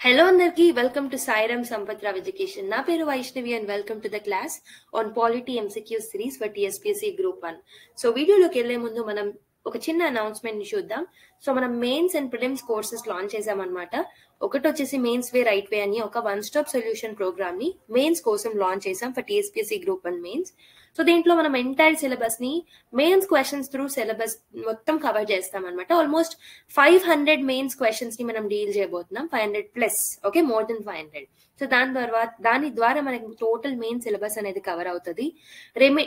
Hello Andarki, welcome to Sairam Sampath Rao Education. Na peru Vaishnavi and welcome to the class on Polity MCQ series for TSPSC Group 1. So video loki elle mundu manam ఒక చిన్న announcement ని చూద్దాం. So మనం mains and prelims courses launch చేసామన్నమాట. ఒకటి వచ్చేసి mains way right way అని ఒక వన్ స్టాప్ సొల్యూషన్ ప్రోగ్రామ్ ని మెయిన్స్ కోసం లాంచ్ చేసాం for TSPSC group 1 mains. So దీంట్లో మనం ఎంటైర్ సిలబస్ ని మెయిన్స్ క్వశ్చన్స్ త్రూ సిలబస్ మొత్తం కవర్ చేస్తాం అనమాట. ఆల్మోస్ట్ 500 మెయిన్స్ క్వశ్చన్స్ ని మనం డీల్ చేయబోతున్నాం, 500 plus, okay, more than 500. So దాని ద్వారా మనకి టోటల్ మెయిన్ సిలబస్ అనేది కవర్ అవుతుంది.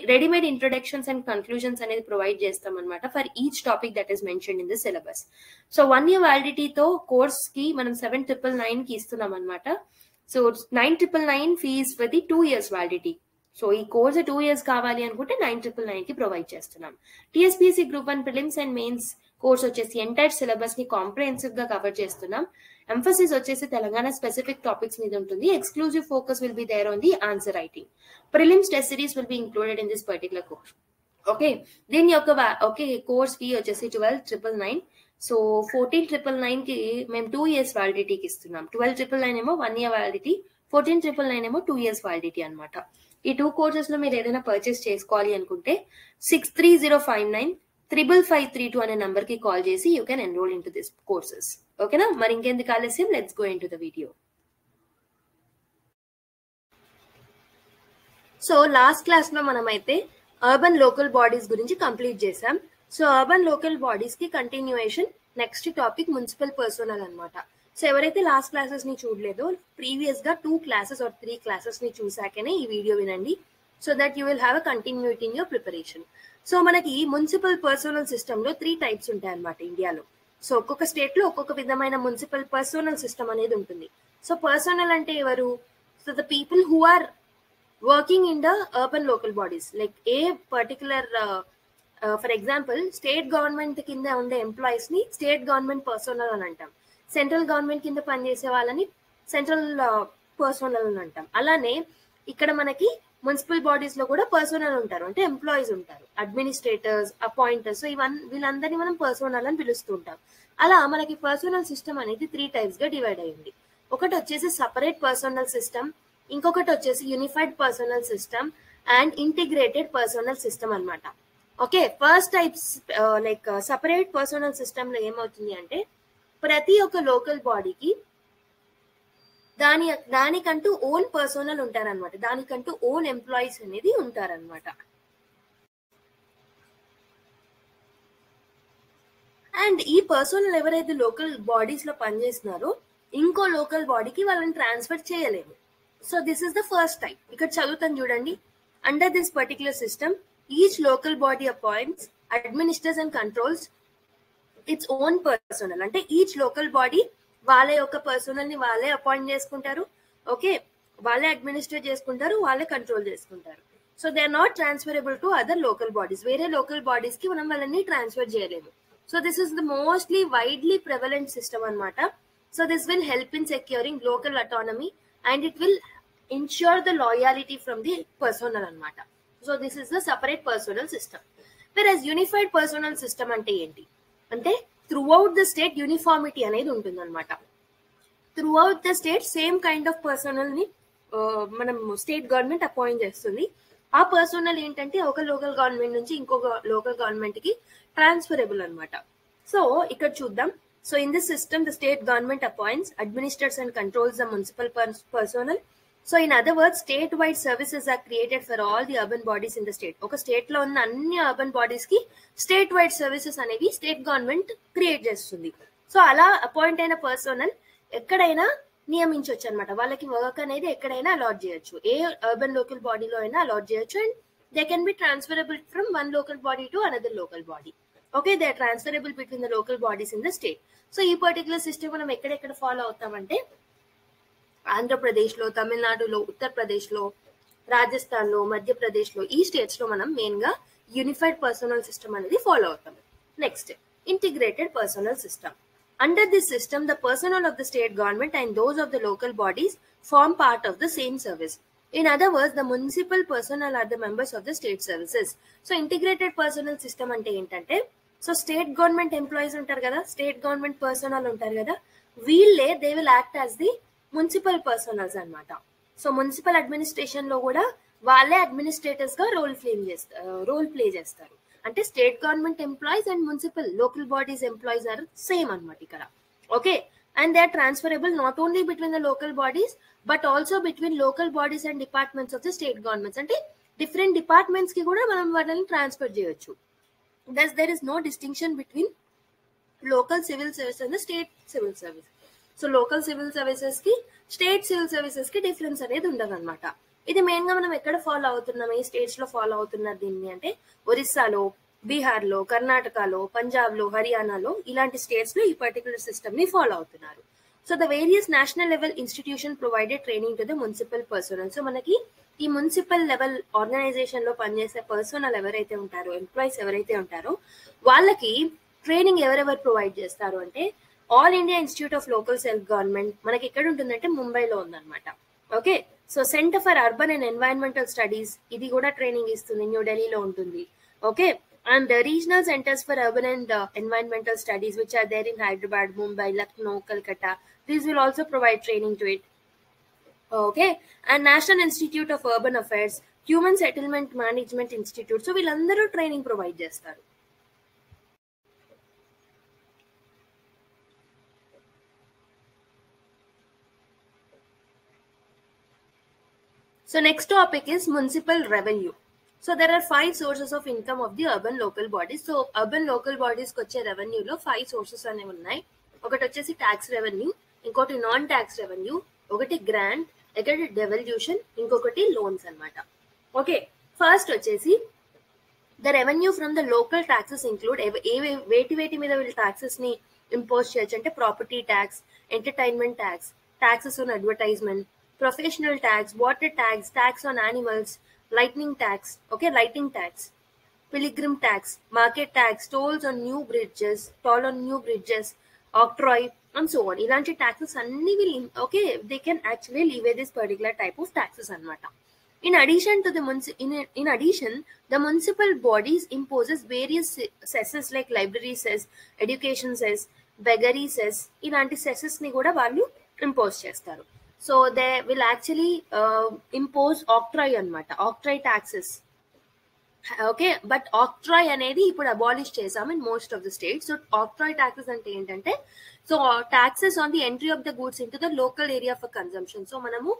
రెడీమేడ్ ఇంట్రొడక్షన్స్ అండ్ కన్క్లూజన్స్ అనేది ప్రొవైడ్ చేస్తాం అనమాట for each topic that is mention in the syllabus. So 1 year వ్యాలిడిటీతో కోర్స్ కి మనం 7,999 కి ఇస్తున్నాం అనమాట. So 9,999 fees for the 2 years వ్యాలిడిటీ. సో ఈ కోర్స్ 2 years కావాలి అనుకుంటే 9,999 కి ప్రొవైడ్ చేస్తున్నాం. TSPSC group 1 prelims and mains course వచ్చేసి ఎంటైర్ సిలబస్ ని కాంప్రహెన్సివ్ గా కవర్ చేస్తున్నాం. ఎంఫసిస్ వచ్చేసి తెలంగాణ స్పెసిఫిక్ టాపిక్స్ మీద ఉంటుంది. Exclusive focus will be there on the answer writing. Prelims test series will be included in this particular course. Okay, దీని యొక్క course fee వచ్చేసి 12,999. సో 14,999 కి మేము 2 years వ్యాలిడిటీకి ఇస్తున్నాం. 12,999 ఏమో 1 year వ్యాలిడిటీ, 14,999 ఏమో 2 years వ్యాలిడిటీ అనమాట. ఈ 2 కోర్సెస్ లో మీరు ఏదైనా పర్చేస్ చేసుకోవాలి అనుకుంటే 6305935532 అనే నంబర్ కి కాల్ చేసి you can enrol in to this courses. ఓకేనా, మరి ఇంకెందుకు ఆలస్యం, let's go in to the video. So last class లో మనమైతే అర్బన్ లోకల్ బాడీస్ గురించి కంప్లీట్ చేసాం. సో అర్బన్ లోకల్ బాడీస్ కి continuation next topic municipal personal అనమాట. సో ఎవరైతే లాస్ట్ క్లాసెస్ ని చూడలేదో ప్రీవియస్ గా 2 classes or 3 classes ని చూసాకనే ఈ వీడియో వినండి. So that you will have a continuity in your preparation. So మనకి మున్సిపల్ పర్సనల్ సిస్టమ్ లో 3 types ఉంటాయి అనమాట ఇండియాలో. సో ఒక్కొక్క స్టేట్ లో ఒక్కొక్క విధమైన మున్సిపల్ పర్సనల్ సిస్టమ్ అనేది ఉంటుంది. సో పర్సనల్ అంటే ఎవరు? So the people who are working in the urban local bodies, like a particular for example state government కింద ఉండే ఎంప్లాయీస్ ని స్టేట్ గవర్నమెంట్ పర్సనల్ అని అంటాం. సెంట్రల్ గవర్నమెంట్ కింద పనిచేసే వాళ్ళని సెంట్రల్ పర్సనల్ అని అంటాం. అలానే ఇక్కడ మనకి మున్సిపల్ బాడీస్ లో కూడా పర్సనల్ ఉంటారు, అంటే ఎంప్లాయీస్ ఉంటారు, అడ్మినిస్ట్రేటర్స్, అపాయింటర్స్. సో వీళ్ళందరినీ మనం పర్సనల్ అని పిలుస్తుంటాం. అలా మనకి పర్సనల్ సిస్టమ్ అనేది 3 types గా డివైడ్ అయ్యింది. ఒకటి వచ్చేసి సపరేట్ పర్సనల్ సిస్టమ్, ఇంకొకటి వచ్చేసి unified personnel system and integrated personnel system అనమాట. Okay, first types like separate personnel system లో ఏమవుతుంది అంటే ప్రతి ఒక్క లోకల్ బాడీకి దానికంటూ ఓన్ పర్సనల్ ఉంటారనమాట, దానికంటూ ఓన్ ఎంప్లాయీస్ అనేది ఉంటారనమాట. అండ్ ఈ పర్సనల్ ఎవరైతే లోకల్ బాడీస్ లో పనిచేస్తున్నారో ఇంకో లోకల్ బాడీకి వాళ్ళని ట్రాన్స్ఫర్ చేయలేము. So this is the first type. ఇక్కడ చదువుతాను చూడండి. Under this particular system each local body appoints, administrates and controls its own personal. అంటే ఈచ్ లోకల్ బాడీ వాళ్ళ యొక్క పర్సనల్ ని వాళ్ళే అపాయింట్ చేసుకుంటారు, ఓకే, వాళ్ళే అడ్మినిస్ట్రేట్ చేసుకుంటారు, వాళ్ళే కంట్రోల్ చేసుకుంటారు. So they are not transferable to other local bodies. వేరే లోకల్ బాడీస్ కి మనం వాళ్ళని ట్రాన్స్ఫర్ చేయలేము. So this is the mostly widely prevalent system అనమాట. So this will help in securing local autonomy and it will ensure the loyalty from the personnel అనమాట. So this is the separate personnel system. Versus unified personnel system అంటే ఏంటి అంటే throughout the state uniformity అనేది ఉంటుంది అనమాట. Throughout the state same kind of personal ని మనం state government appoint చేస్తుంది. ఆ పర్సనల్ ఏంటంటే ఒక లోకల్ గవర్నమెంట్ నుంచి ఇంకొక లోకల్ గవర్నమెంట్ కి ట్రాన్స్ఫరబుల్ అనమాట. సో ఇక్కడ చూద్దాం. So in this system the state government appoints, administrates and controls the municipal personnel. So in other words state wide services are created for all the urban bodies in the state. ఒక state లో ఉన్న అన్ని urban bodies కి state wide services అనేవి state government create చేస్తుంది. So అలా appoint అయిన personnel ఎక్కడైనా నియమించవచ్చు అనమాట. వాళ్ళకి వర్క్ అనేది ఎక్కడైనా అలాట్ చేయొచ్చు, ఏ అర్బన్ లోకల్ బాడీలో అయినా అలాట్ చేయొచ్చు. And they can be transferable from one local body to another local body. Okay, they are transferable between the local bodies in the state. So ఈ పర్టికులర్ సిస్టమ్ మనం ఎక్కడెక్కడ follow అవుతామంటే Andhra Pradesh లో, తమిళనాడులో, ఉత్తరప్రదేశ్ లో, రాజస్థాన్ లో, మధ్యప్రదేశ్ లో, ఈ స్టేట్స్ లో మనం మెయిన్ గా యూనిఫైడ్ పర్సనల్ సిస్టమ్ అనేది ఫాలో అవుతాం. Next integrated personnel system. Under this system, the personnel of the state government and those of the local bodies form part of the same service. In other words, the municipal personnel are the members of the state services. So, integrated personnel system ante entante, so state government employees ఉంటారు కదా, state government personnel ఉంటారు కదా, వీళ్ళే they will act as the municipal personnels అనమాట. So municipal administration లో కూడా వాళ్ళే administrators గా రోల్ ప్లే చేస్తారు. అంటే state government employees and municipal local bodies employees are same అనమాట ఇక్కడ. Okay, and they are transferable not only between the local bodies but also between local bodies and departments of the state governments. అంటే different departments కి కూడా మనం వాళ్ళని transfer చేయొచ్చు. thus there is no distinction between local civil service and the state civil service. So local civil services కి state civil services కి difference అనేది ఉండదు అనమాట. ఇది మెయిన్ గా మనం ఎక్కడ ఫాలో అవుతున్నాం, ఏ స్టేట్స్ లో ఫాలో అవుతున్నారు దీన్ని అంటే ఒరిస్సాలో, బీహార్ లో, కర్ణాటకలో, పంజాబ్ లో, హర్యానాలో ఇలాంటి స్టేట్స్ లో ఈ పర్టికులర్ సిస్టమ్ ని ఫాలో అవుతున్నారు. So the various national level institution provided training to the municipal personnel. So మనకి ఈ మున్సిపల్ లెవెల్ ఆర్గనైజేషన్ లో పనిచేసే పర్సనల్ ఎవరైతే ఉంటారో, ఎంప్లాయీస్ ఎవరైతే ఉంటారో వాళ్ళకి ట్రైనింగ్ ఎవరెవరు ప్రొవైడ్ చేస్తారు అంటే all India institute of local self government మనకి ఎక్కడ ఉంటుందంటే ముంబైలో ఉందన్నమాట. Okay, so centre for urban and environmental studies ఇది కూడా ట్రైనింగ్ ఇస్తుంది, న్యూఢిల్లీలో ఉంటుంది. Okay, and regional centres for urban and environmental studies which are there in Hyderabad, Mumbai, Lucknow, Calcutta, these will also provide training to it. Okay, and national institute of urban affairs, human settlement management institute, so వీళ్ళందరూ training provide చేస్తారు. So next topic is municipal revenue. So there are 5 sources of income of the urban local bodies. So urban local bodies కి వచ్చే revenue లో 5 sources అనేవి ఉన్నాయి. ఒకటి వచ్చేసి tax revenue, ఇంకోటి నాన్ ట్యాక్స్ రెవెన్యూ, ఒకటి గ్రాంట్, ఒకటి డెవల్యూషన్, ఇంకొకటి లోన్స్ అన్నమాట. ఓకే, ఫస్ట్ వచ్చేసి the revenue from the local taxes include వేటి మీద వీళ్ళు ట్యాక్సెస్ ని ఇంపోజ్ చేయొచ్చు అంటే property tax, entertainment tax, taxes on advertisement, professional tax, water tax, tax on animals, lighting tax, pilgrim tax, market tax, tolls on new bridges, octroi, and so on. Ilanti taxes anni will they can actually levy this particular type of taxes anamata. In addition, the municipal bodies imposes various cesses like library cess, education cess, beggary cess. Ilanti cesses ni kuda vallu impose chestaru. So they will actually impose octroi anamata, octroi taxes. Okay, but octroi అనేది ఇప్పుడు abolish చేసాం in most of the states. So octroi taxes అంటే ఏంటంటే so taxes on the entry of the goods into the local area for consumption. So మనము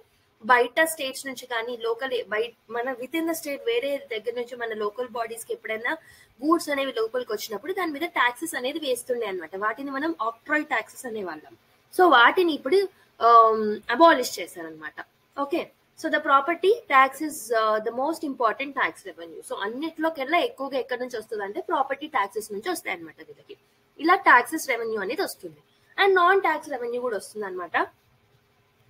బయట states నుంచి కానీ మన విత్ ఇన్ ద స్టేట్ వేరే దగ్గర నుంచి మన లోకల్ బాడీస్ కి ఎప్పుడైనా గూడ్స్ అనేవి లోపలికి వచ్చినప్పుడు దాని మీద ట్యాక్సెస్ అనేది వేస్తుండే అనమాట. వాటిని మనం ఆక్ట్రాయ్ ట్యాక్సెస్ అనేవాళ్ళం. సో వాటిని ఇప్పుడు అబాలిష్ చేశారనమాట. Okay, so the property tax is the most important tax revenue. So అన్నిట్లోకెల్లా ఎక్కువగా ఎక్కడి నుంచి వస్తుంది అంటే ప్రాపర్టీ ట్యాక్సెస్ నుంచి వస్తాయి అనమాట వీళ్ళకి. ఇలా ట్యాక్సెస్ రెవెన్యూ అనేది వస్తుంది. అండ్ నాన్ ట్యాక్స్ రెవెన్యూ కూడా వస్తుంది అనమాట,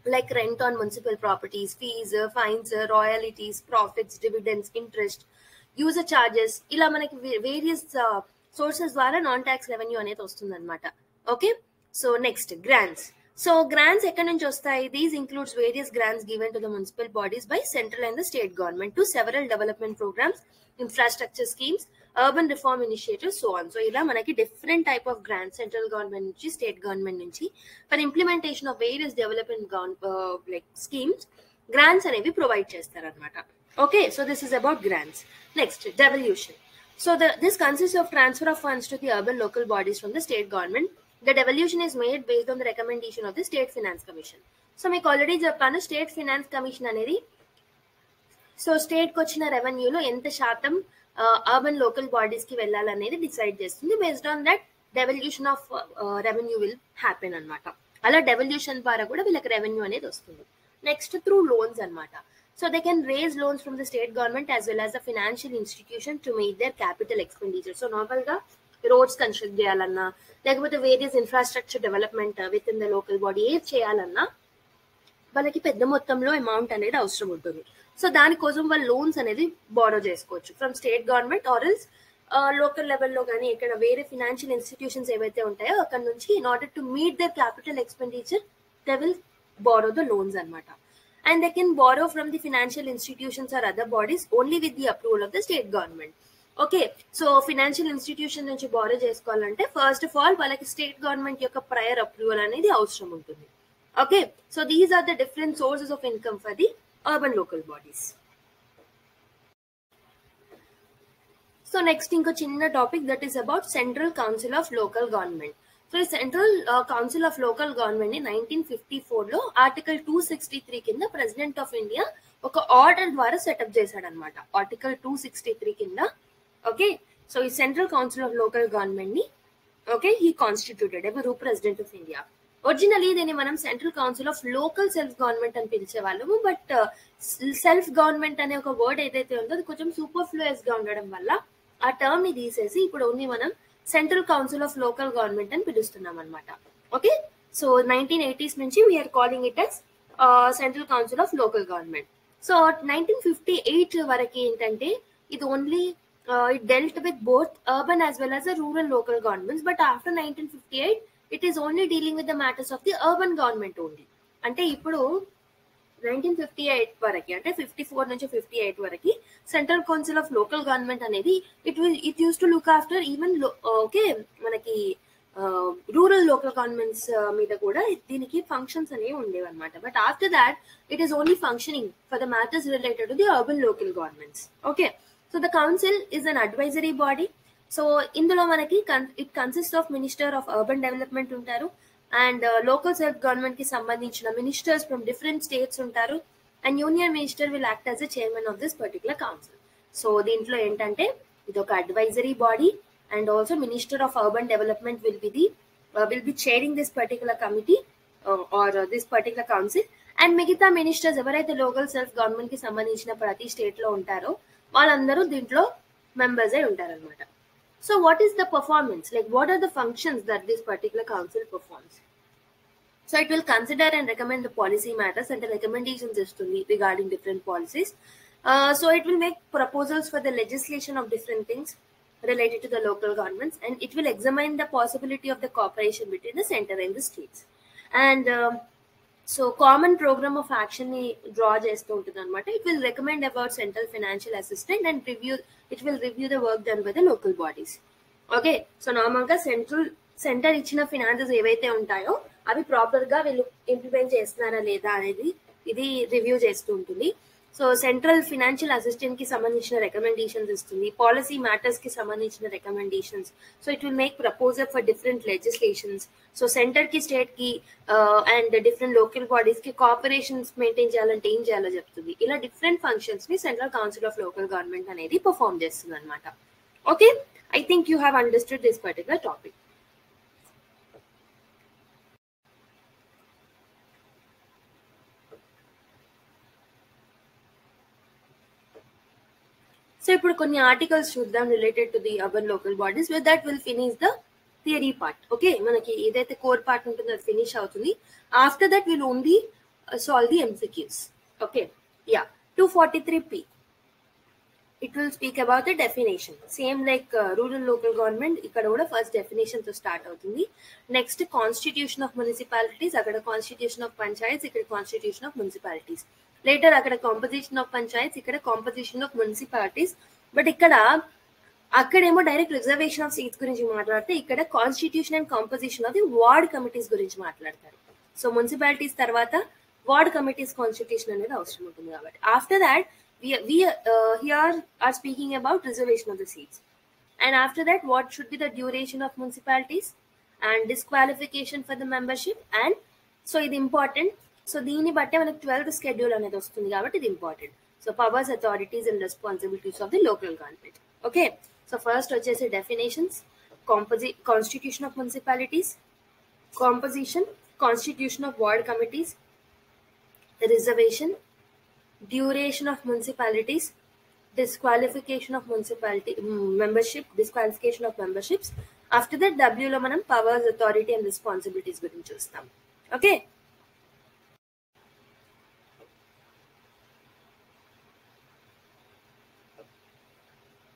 like rent on municipal properties, fees, fines, royalties, profits, dividends, interest, user charges, ఇలా మనకి వేరియస్ సోర్సెస్ ద్వారా నాన్ ట్యాక్స్ రెవెన్యూ అనేది వస్తుంది అనమాట. Okay, so next grants. So grants ఎక్కడి నుంచి వస్తాయి? These includes various grants given to the municipal bodies by central and the state government to several development programs, infrastructure schemes, urban reform initiatives, so on. So ఇలా మనకి different type of grants central government నుంచి, state government నుంచి for implementation of various development like schemes grants అనేవి provide చేస్తారన్నమాట. Okay, so this is about grants. Next, devolution. So this consists of transfer of funds to the urban local bodies from the state government. The devolution is made based on the recommendation of the State Finance Commission. So మీకు already చెప్పాను, state finance commission అనేది so state కి వచ్చిన రెవెన్యూలో ఎంత శాతం urban local bodies కి వెళ్ళాలనేది డిసైడ్ చేస్తుంది. Based on that devolution of revenue will happen అనమాట. అలా డెవల్యూషన్ ద్వారా కూడా వీళ్ళకి రెవెన్యూ అనేది వస్తుంది. నెక్స్ట్ త్రూ లోన్స్ అనమాట. So they can raise loans from the state government as well as the financial institution to meet their capital expenditure. So normal గా roads construct చేయాలన్నా లేకపోతే various infrastructure development with in the local body ఏది చేయాలన్నా వాళ్ళకి పెద్ద మొత్తంలో amount అనేది అవసరం ఉంటుంది. సో దానికోసం వాళ్ళు లోన్స్ అనేది బారో చేసుకోవచ్చు from state government or else local లెవెల్లో కానీ ఇక్కడ వేరే ఫినాన్షియల్ ఇన్స్టిట్యూషన్స్ ఏవైతే ఉంటాయో అక్కడ నుంచి in order to meet their capital expenditure they will borrow the loans అనమాట. And they can borrow from the financial institutions or other bodies only with the approval of the state government. Okay, so financial institution నుంచి borrow చేసుకోవాలంటే first of all వాళ్ళకి state government యొక్క prior approval అనేది అవసరం ఉంటుంది. Okay, so these are the different sources of income for the urban local bodies. So next ఇంకో చిన్న topic that is about central council of local government. So ఈ central council of local government ని 1954 లో article 263 కింద president of India ఒక order ద్వారా setup చేశాడు అనమాట. ఆర్టికల్ 263 కింద ఓకే, సో ఈ central council of local government ని ఓకే హీ కాన్స్టిట్యూటెడ్ ఎవరు ప్రెసిడెంట్ ఆఫ్ ఇండియా. ఒరిజినలీ దీన్ని మనం central council of local self government అని పిలిచేవాళ్ళము. బట్ సెల్ఫ్ గవర్నమెంట్ అనే ఒక వర్డ్ ఏదైతే ఉందో అది కొంచెం సూపర్ఫ్లూయస్ గా ఉండడం వల్ల ఆ టర్మ్ ని తీసేసి ఇప్పుడు ఓన్లీ మనం central council of local government అని పిలుస్తున్నాం అనమాట. ఓకే, సో 1980s నుంచి we are calling it as central council of local government. So 1958 వరకు ఏంటంటే ఇది only it dealt with both urban as well as the rural local governments, but after 1958 it is only dealing with the matters of the urban government only. అంటే ఇప్పుడు 1958 వరకు అంటే 54 నుంచి 58 వరకు central council of local government అనేది it use to look after even okay మనకి rural local governments మీద కూడా దీనికి ఫంక్షన్స్ అనేవి ఉండేవి అనమాట. But after that it is only functioning for the matters related to the urban local governments. Okay, so the council is an advisory body. So ఇందులో మనకి it consists of minister of urban development ఉంటారు and local self government కి సంబంధించిన ministers from different states ఉంటారు and union minister will act as the chairman of this particular council. So దీంట్లో ఏంటంటే ఇది ఒక advisory body and also minister of urban development will be chairing this particular committee or this particular council. And మిగతా ministers ఎవరైతే local self government కి సంబంధించిన ప్రతి state లో ఉంటారో వాళ్ళందరూ దీంట్లో మెంబర్స్ అయి ఉంటారనమాట. So what is the performance, like what are the functions that this particular council performs? So it will consider and recommend the policy matters అంటే రికమెండేషన్స్ ఇస్తుంది regarding different policies. So it will make proposals for the legislation of different things related to the local governments and it will examine the possibility of the cooperation between the center and the states. And so common programme of action ని draw చేస్తూ ఉంటుంది అనమాట. It will recommend about central financial assistant and it will review the work done by the local bodies. Okay, so normal గా centre ఇచ్చిన finances ఏవైతే ఉంటాయో అవి proper గా వీళ్ళు ఇంప్లిమెంట్ చేస్తున్నారా లేదా అనేది ఇది రివ్యూ చేస్తూ ఉంటుంది. సో సెంట్రల్ ఫినాన్షియల్ అసిస్టెంట్ కి సంబంధించిన రికమెండేషన్స్ ఇస్తుంది, పాలసీ మ్యాటర్స్ కి సంబంధించిన recommendations. So it will make proposal for different legislations. So centre కి స్టేట్ కి అండ్ డిఫరెంట్ లోకల్ బాడీస్ కి కోఆపరేషన్స్ మెయింటైన్ చేయాలంటే ఏం చేయాలో చెప్తుంది. ఇలా డిఫరెంట్ ఫంక్షన్స్ ని central council of local government అనేది పర్ఫార్మ్ చేస్తుంది అనమాట. Okay, I think you have understood this particular topic. So ఇప్పుడు కొన్ని ఆర్టికల్స్ చూద్దాం related to the urban local bodies. With that will finish the theory part. Okay, మనకి ఏదైతే core part ఉంటుందో అది ఫినిష్ అవుతుంది. After that will only solve the MCQs. Okay, yeah 243p it will speak about the definition, same like rural local government. ఇక్కడ కూడా first definition తో start అవుతుంది. Next constitution of municipalities, అక్కడ constitution of panchayats, ఇక్కడ constitution of municipalities. Later అక్కడ composition of panchayats, ఇక్కడ composition of municipalities. But అక్కడేమో direct reservation of seats గురించి మాట్లాడితే ఇక్కడ constitution and composition of the ward committees గురించి మాట్లాడతారు. సో మున్సిపాలిటీస్ తర్వాత వార్డ్ కమిటీస్ కాన్స్టిట్యూషన్ అనేది అవసరం ఉంటుంది కాబట్టి after that we here are speaking about reservation of the seats, and after that what should be the duration of municipalities and disqualification for the membership. And so ఇది important. So దీన్ని బట్టే మనకు 12th schedule అనేది వస్తుంది కాబట్టి ఇది important. So powers, authorities and responsibilities of the local government. Okay, so first వచ్చేసి definitions, constitution of municipalities, composition, constitution of ward committees, reservation, duration of municipalities, disqualification of municipality membership, disqualification of memberships. After that W లో మనం powers, authority and responsibilities గురించి చూస్తాం. Okay,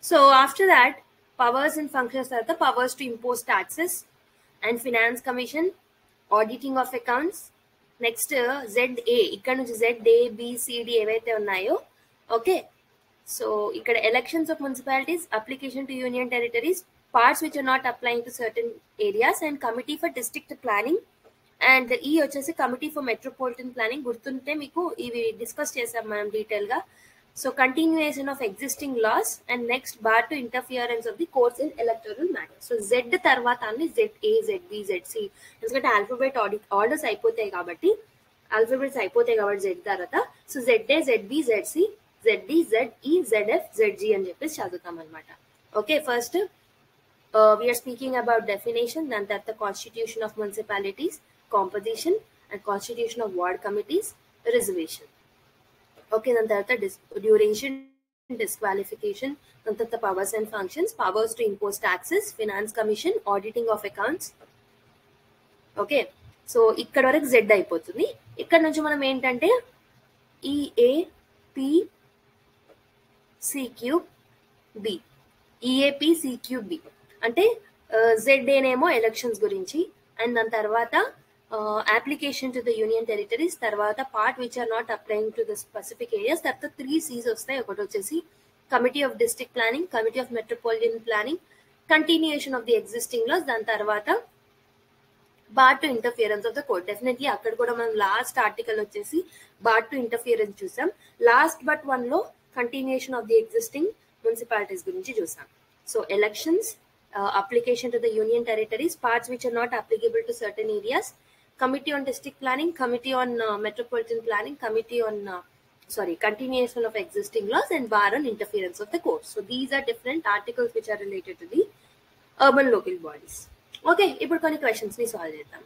so after that powers and functions తర్వాత powers to impose taxes and finance commission, auditing of accounts. Next ZA, ఇక్కడ నుంచి ZA BCD ఏవైతే ఉన్నాయో okay so ఇక్కడ elections of municipalities, application to union territories, parts which are not applying to certain areas, and committee for district planning, and ఈ వచ్చేసి committee for metropolitan planning. గుర్తుంటే మీకు ఇవి డిస్కస్ చేసాం మనం డీటెయిల్గా. So continuation of existing laws, and next bar to interference of the courts in electoral matter. So Z తర్వాత అన్ని ZA, ZB, ZC, ఎందుకంటే ఆల్ఫాబెట్ ఆర్డర్స్ అయిపోతాయి కాబట్టి జెడ్ తర్వాత. So ZA, ZB, ZC, ZD, ZE, ZF, ZG అని చెప్పేసి చదువుతాం అనమాట. Okay, first we are speaking about definition, దాని తర్వాత constitution of municipalities, composition and constitution of ward committees, reservation. Okay, దాని తర్వాత డ్యూరేషన్, డిస్క్వాలిఫికేషన్, దాని తర్వాత powers and functions, powers to impose taxes, finance commission, auditing of accounts. Okay, so ఇక్కడ వరకు Z అయిపోతుంది. ఇక్కడ నుంచి మనం ఏంటంటే EAPCQB, EAPCQB అంటే ZA నేమో ఎలక్షన్స్ గురించి, అండ్ దాని తర్వాత application to the union territories, తర్వాత part which are not applying to the specific areas, తర్వాత 3 C's వస్తాయి. ఒకటి వచ్చేసి committee of district planning, committee of metropolitan planning, continuation of the existing laws, దాని తర్వాత bar to interference of the court. Definitely అక్కడ కూడా మనం లాస్ట్ ఆర్టికల్ వచ్చేసి బార్ టు ఇంటర్ఫియరెన్స్ చూసాం. లాస్ట్ బట్ 1లో continuation of the existing municipalities గురించి చూసాం. So elections, application to the union territories, parts which are not applicable to certain areas, committee on district planning, committee on metropolitan planning, committee on continuation of existing laws, and bar on interference of the courts. So these are different articles which are related to the urban local bodies. Okay, ఇప్పుడు కొన్ని questions ని solve చేద్దాం.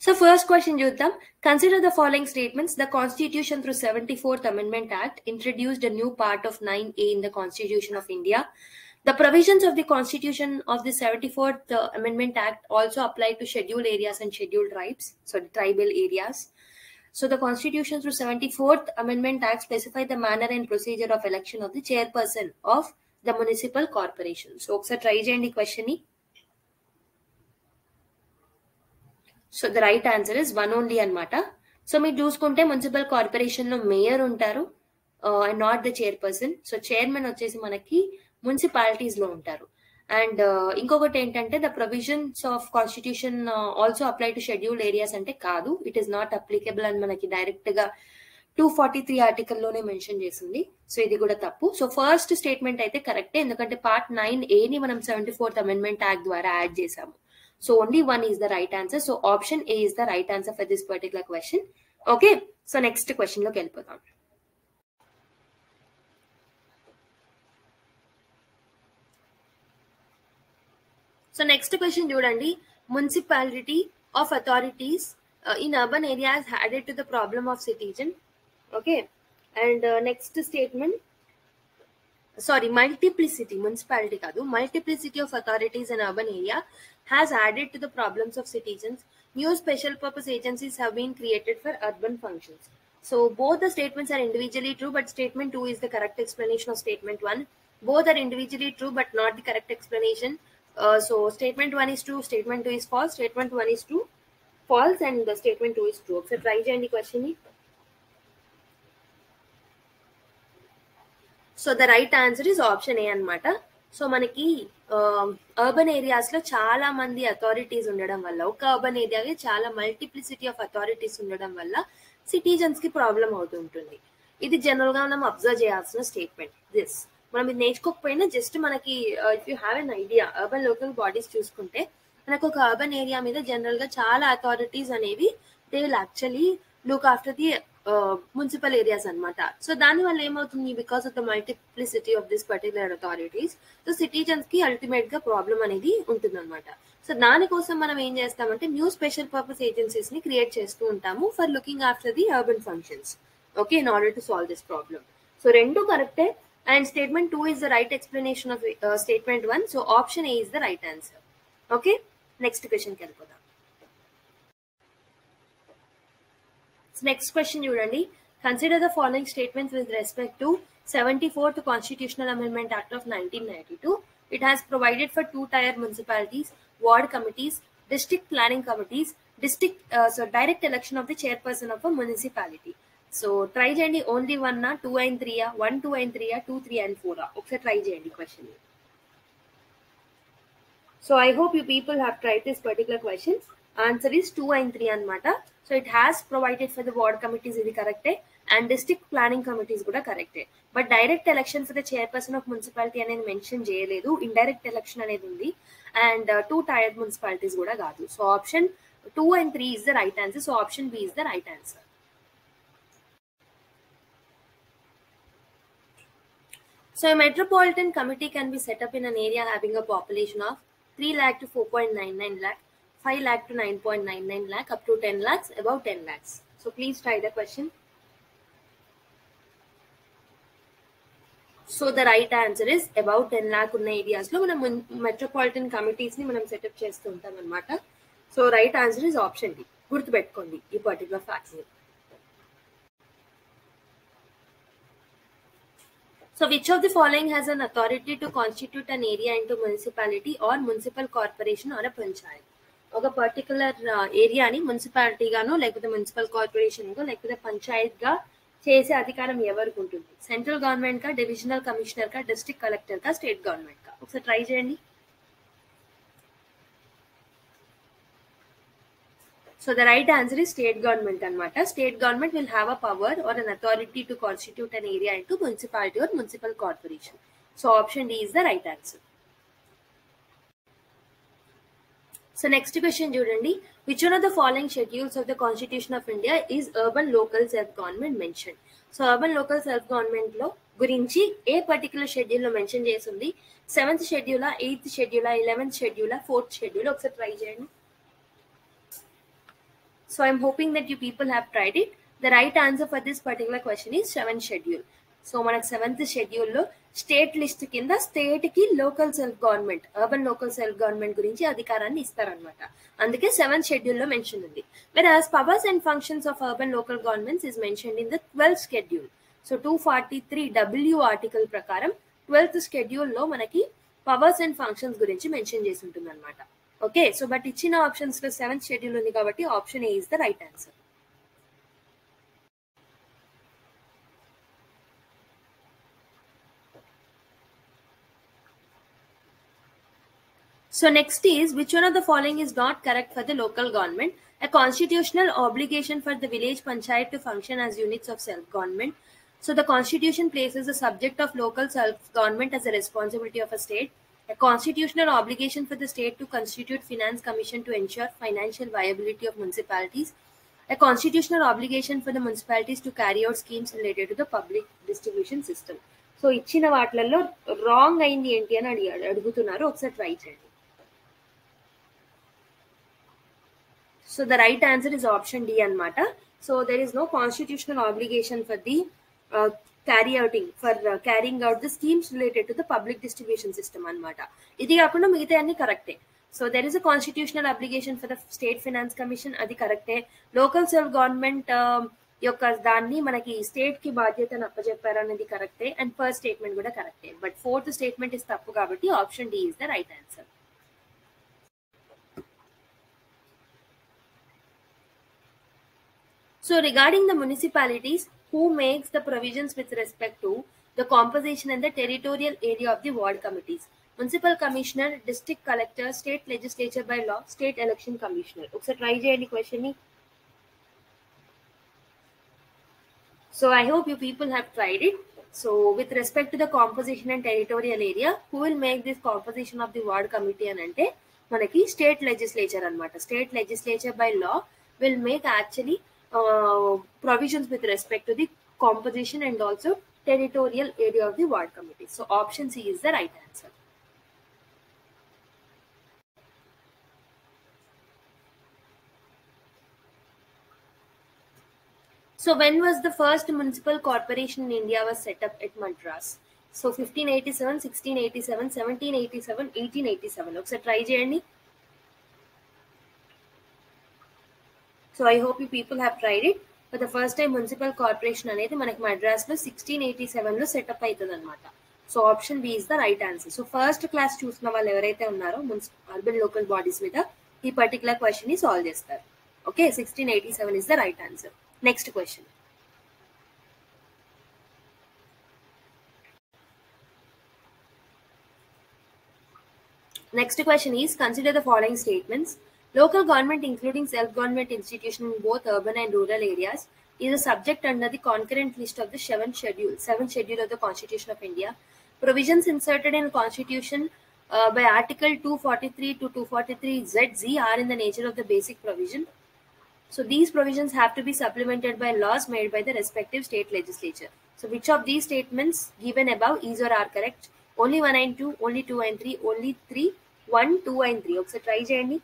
So first question చూద్దాం. Consider the following statements. The Constitution through 74th Amendment Act introduced a new part of 9A in the Constitution of India. The provisions of the Constitution of the 74th Amendment Act also apply to scheduled areas and scheduled tribes, tribal areas. So the Constitution through 74th Amendment Act specify the manner and procedure of election of the chairperson of the municipal corporation. So ఒకసారి try చేయండి question ని. So the right answer is 1 only అన్నమాట. So మీరు చూసుకుంటే municipal corporation లో mayor ఉంటారు and not the chairperson. So chairman వచ్చేసి మనకి మున్సిపాలిటీస్ లో ఉంటారు. అండ్ ఇంకొకటి ఏంటంటే the provisions of constitution also apply to scheduled areas అంటే కాదు, ఇట్ ఈస్ నాట్ అప్లికబుల్ అని మనకి డైరెక్ట్ గా 243 ఆర్టికల్లోనే మెన్షన్ చేసింది. సో ఇది కూడా తప్పు. సో ఫస్ట్ స్టేట్మెంట్ అయితే కరెక్టే, ఎందుకంటే పార్ట్ 9A ని మనం 74th అమెండ్మెంట్ యాక్ట్ ద్వారా యాడ్ చేసాము. So only 1 is the right answer. So option A is the right answer for this particular question. Okay, so next question లోకి వెళ్ళిపోతాం. So next question చూడండి. Municipality of authorities in urban areas added to the problem of citizen. Okay, and next statement, multiplicity, municipality కాదు, multiplicity of authorities in urban area has added to the problems of citizens. New special purpose agencies have been created for urban functions. So both the statements are individually true, but statement 2 is the correct explanation of statement 1. Both are individually true, but not the correct explanation. So statement 1 is true, statement 2 is false, statement 1 is true, false, and the statement 2 is true. So try చేయండి question ని. So the right answer is option A అన్నమాట. So మనకి urban areas లో చాలా మంది authorities ఉండడం వల్ల, ఒక అర్బన్ ఏరియాకి చాలా మల్టిప్లిసిటీ ఆఫ్ అథారిటీస్ ఉండడం వల్ల సిటిజన్స్ కి ప్రాబ్లం అవుతుంటుంది. ఇది జనరల్ గా మనం అబ్జర్వ్ చేయాల్సిన స్టేట్మెంట్. దిస్ మనం ఇది నేర్చుకోకపోయినా జస్ట్ మనకి if you have an idea, urban local bodies చూసుకుంటే మనకు ఒక అర్బన్ ఏరియా మీద జనరల్ గా చాలా అథారిటీస్ అనేవి they will actually look after the municipal areas అనమాట. సో దాని వల్ల ఏమవుతుంది, because of the multiplicity of this particular authorities, so citizens కి అల్టిమేట్ గా ప్రాబ్లం అనేది ఉంటుంది అనమాట. సో దానికోసం మనం ఏం చేస్తామంటే న్యూ స్పెషల్ పర్పస్ ఏజెన్సీస్ ని క్రియేట్ చేస్తూ ఉంటాము for looking after the urban functions. Okay, in order to solve this problem. So రెండు కరెక్టే, and statement 2 is the right explanation of statement 1. So option A is the right answer. Okay, next question కి వెళ్ళిపోదాం. Next question చూడండి. Consider the following statements with respect to 74th Constitutional Amendment Act of 1992. It has provided for 2-tier municipalities, ward committees, district planning committees, direct election of the chairperson of a municipality. So try చేయండి. Only 1 2 and 3 1 2 and 3 2 3 and 4 ఒకసారి try చేయండి question. So I hope you people have tried this particular question. Answer is 2 and 3 అనమాట. So it has provided for the ward committees, ఇది కరెక్టే, and district planning committees కూడా కరెక్టే. But direct election for the chairperson of municipality అనేది mention చేయలేదు. Indirect election అనేది ఉంది, and 2 tyre municipalities కూడా కాదు. So option 2 and 3 is the right answer. So option B is the right answer. So a metropolitan committee can be set up in an area having a population of 3 lakh to 4.99 lakh, 5 lakh to 9.99 lakh, up to 10 lakhs, above 10 lakhs. So please try the question. So the right answer is about 10 lakh ఉన్న areas లో మనం metropolitan committees ని మనం setup చేస్తూ ఉంటాం అన్నమాట. So right answer is option D. గుర్తుపెట్టుకోండి ఈ పర్టికులర్ ఫ్యాక్ట్స్ ని. So which of the following has an authority to constitute an area into municipality or municipal corporation or a panchayat? ఒక particular ఏరియాని మున్సిపాలిటీ గానో లేకపోతే మున్సిపల్ కార్పొరేషన్ గా లేకపోతే పంచాయత్ గా చేసే అధికారం ఎవరికి ఉంటుంది? సెంట్రల్ గవర్నమెంట్ కా, డివిజనల్ కమిషనర్ కా, డిస్ట్రిక్ట్ కలెక్టర్ కా, స్టేట్ గవర్నమెంట్ కా? ఒకసారి ట్రై చేయండి. So the right answer is state government anamata. State government will have a power or an authority to constitute an area into municipality or municipal corporation. So option D is the right answer. So next question chudandi, which one of the following schedules of the Constitution of India is urban local self government mentioned? So urban local self government lo గురించి ఏ particular schedule లో mention చేసి ఉంది? 7th schedule, 8th schedule, 11th schedule, 4th schedule? ఒకసారి try చేయండి. So I'm hoping that you people have tried it. The right answer for this particular question is 7th schedule. So మనకు 7th schedule లో state list కింద state కి local self government, urban local self government గురించి అధికారాన్ని ఇస్తారనమాట. అందుకే 7th schedule లో mention ఉంది. Whereas powers and functions of urban local governments is mentioned in the 12th schedule. So 243W article ప్రకారం 12th schedule లో మనకి పవర్స్ అండ్ ఫంక్షన్స్ గురించి మెన్షన్ చేసి ఉంటుంది అనమాట. ఓకే, సో బట్ ఇచ్చిన ఆప్షన్స్ లో 7th షెడ్యూల్ ఉంది కాబట్టి option A is the right answer. So next is, which one of the following is not correct for the local government? A constitutional obligation for the village panchayat to function as units of self-government. So the constitution places the subject of local self-government as a responsibility of a state. A constitutional obligation for the state to constitute finance commission to ensure financial viability of municipalities. A constitutional obligation for the municipalities to carry out schemes related to the public distribution system. So ఇచ్చిన వాటిలలో wrong అయింది ఏంటి అని అడుగుతున్నారు. ఒకసారి try చేయండి. So the right answer is option D anamata. So there is no constitutional obligation for the carrying out the schemes related to the public distribution system anamata. Idi kakunda migitha anni correcte. So there is a constitutional obligation for the state finance commission, adi correcte. Local self government యొక్క దాన్ని మనకి state కి బాధ్యతను అప్పచెప్పారు అనేది కరెక్టే, and first statement కూడా కరెక్టే. బట్ 4th స్టేట్మెంట్ ఇస్ తప్పు కాబట్టి option D is the right answer. So regarding the municipalities, who makes the provisions with respect to the composition and the territorial area of the ward committees? Municipal commissioner, district collector, state legislature by law, state election commissioner. ఒకసారి try చేయండి question ని. So I hope you people have tried it. So with respect to the composition and territorial area, who will make this composition of the ward committee అని అంటే మనకి state legislature అన్నమాట. State legislature by law will make actually provisions with respect to the composition and also territorial area of the ward committee. So option C is the right answer. So when was the first municipal corporation in India was set up at Madras? So 1587, 1687, 1787, 1887. ఒకసారి try చేయండి. So I hope you people have tried it. For the first time municipal corporation అనేది మనకి మద్రాస్ లో 1687 లో set up అవుతుంది అనమాట. So option B is the right answer. So first class చూసిన వాళ్ళు ఎవరైతే ఉన్నారో అర్బన్ లోకల్ బాడీస్ మీద ఈ పర్టికులర్ క్వశ్చన్ ని సాల్వ్ చేస్తారు. Okay, 1687 is the right answer. Next question. Next question is, consider the following statements. Local government, including self-government institutions in both urban and rural areas, is a subject under the concurrent list of the seventh schedule of the Constitution of India. Provisions inserted in the Constitution by Article 243 to 243ZZ are in the nature of the basic provision. So these provisions have to be supplemented by laws made by the respective state legislature. So which of these statements given above is or are correct? Only 1 and 2, only 2 and 3, only 3, 1, 2 and 3. ఒకసారి try చేయండి.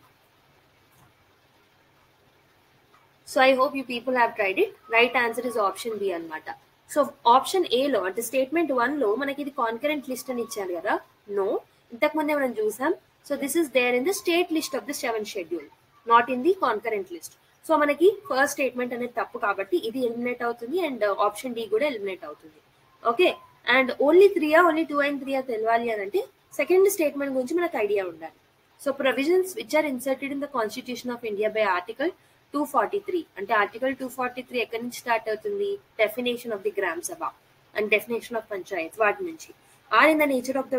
So I hope you people have tried it. Right answer is option B అన్నమాట. So option A లో అంటే statement 1 లో మనకి ఇది concurrent list అని ఇచ్చారు కదా. నో, ఇంతకుముందే మనం చూసాం. So this is there in the state list of the 7th schedule, not in the concurrent list. So మనకి ఫస్ట్ స్టేట్మెంట్ అనేది తప్పు కాబట్టి ఇది ఎలిమినేట్ అవుతుంది అండ్ ఆప్షన్ డి కూడా ఎలిమినేట్ అవుతుంది. Okay, and only 3 only 2 and 3 తెలియాలి అని అంటే సెకండ్ స్టేట్మెంట్ గురించి మనకు ఐడియా ఉండాలి. So provisions which are inserted in the constitution of India by article 243 అంటే ఆర్టికల్ 243 ఎక్కడి నుంచి స్టార్ట్ అవుతుంది? డెఫినేషన్ ఆఫ్ ది గ్రామ సభ అండ్ డెఫినేషన్ ఆఫ్ పంచాయత్, వాటి నుంచి are in the nature of the